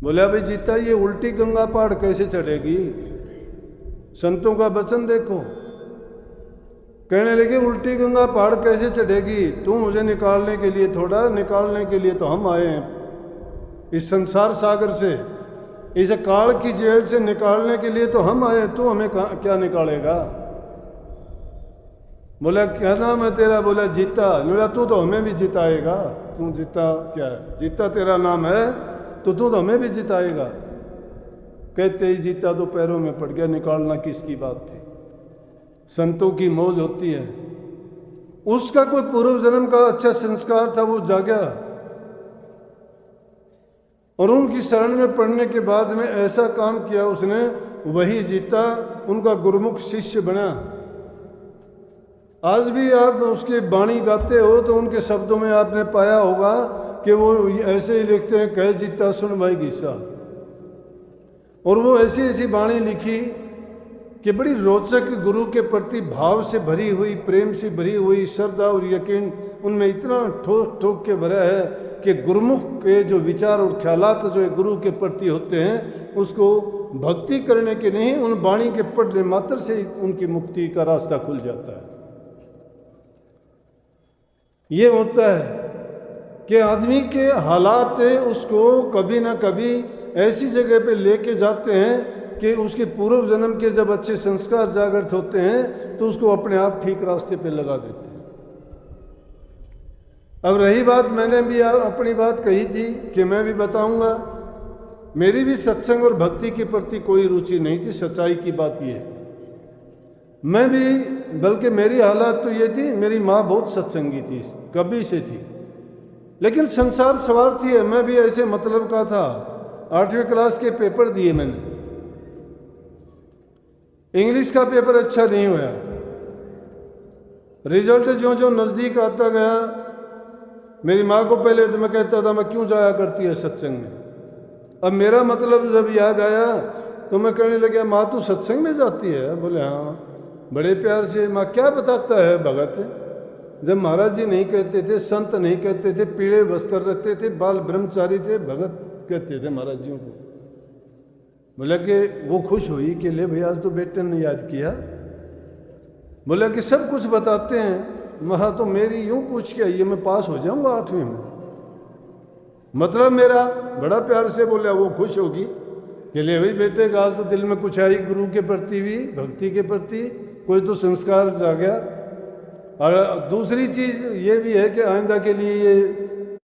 बोला भाई जीता, ये उल्टी गंगा पहाड़ कैसे चढ़ेगी? संतों का वचन देखो। कहने लगे उल्टी गंगा पहाड़ कैसे चढ़ेगी? तू मुझे निकालने के लिए थोड़ा, निकालने के लिए तो हम आए हैं इस संसार सागर से, इस काल की जेल से निकालने के लिए तो हम आए, तू हमें क्या निकालेगा? बोला क्या नाम है तेरा? बोला जीता। बोला तू तो हमें भी जिताएगा। तू जीता क्या है? जीता तेरा नाम है तो तू तो हमें भी जिताएगा। कहते ही जीता तो पैरों में पड़ गया, निकालना किसकी बात थी? संतों की मौज होती है। उसका कोई पूर्व जन्म का अच्छा संस्कार था, वो जागा और उनकी शरण में पड़ने के बाद में ऐसा काम किया उसने, वही जीता उनका गुरुमुख शिष्य बना। आज भी आप उसके वाणी गाते हो तो उनके शब्दों में आपने पाया होगा कि वो ऐसे ही लिखते हैं, कह जीता सुन भाई गीसा। और वो ऐसी ऐसी वाणी लिखी कि बड़ी रोचक, गुरु के प्रति भाव से भरी हुई, प्रेम से भरी हुई, श्रद्धा और यकीन उनमें इतना ठोक ठोक के भरा है कि गुरुमुख के जो विचार और ख्यालात जो गुरु के प्रति होते हैं, उसको भक्ति करने के नहीं, उन वाणी के पढ़ने मात्र से ही उनकी मुक्ति का रास्ता खुल जाता है। ये होता है कि आदमी के हालात उसको कभी ना कभी ऐसी जगह पे लेके जाते हैं कि उसके पूर्व जन्म के जब अच्छे संस्कार जागृत होते हैं तो उसको अपने आप ठीक रास्ते पे लगा देते हैं। अब रही बात, मैंने भी अपनी बात कही थी कि मैं भी बताऊंगा, मेरी भी सत्संग और भक्ति के प्रति कोई रुचि नहीं थी। सच्चाई की बात ये है, मैं भी, बल्कि मेरी हालत तो ये थी, मेरी माँ बहुत सत्संगी थी, कभी से थी, लेकिन संसार स्वार्थी है। मैं भी ऐसे मतलब का था। 8वीं क्लास के पेपर दिए मैंने, इंग्लिश का पेपर अच्छा नहीं हुआ, रिजल्ट जो जो नज़दीक आता गया, मेरी माँ को पहले तो मैं कहता था मैं क्यों जाया करती है सत्संग में। अब मेरा मतलब जब याद आया तो मैं कहने लगा, माँ तू सत्संग में जाती है? बोले हाँ। बड़े प्यार से, माँ क्या बताता है भगत? जब महाराज जी नहीं कहते थे, संत नहीं कहते थे, पीले वस्त्र रखते थे, बाल ब्रह्मचारी थे, भगत कहते थे महाराज जी को। बोला कि वो खुश हुई कि ले भैया आज तो बेटे ने याद किया। बोला कि सब कुछ बताते हैं। महा तो मेरी यूं पूछ के आइए, मैं पास हो जाऊंगा 8वीं में, मतलब मेरा बड़ा प्यार से बोला। वो खुश होगी कि ले भाई बेटे का आज तो दिल में कुछ आई, गुरु के प्रति भी, भक्ति के प्रति कोई तो संस्कार जागा। और दूसरी चीज़ ये भी है कि आइंदा के लिए ये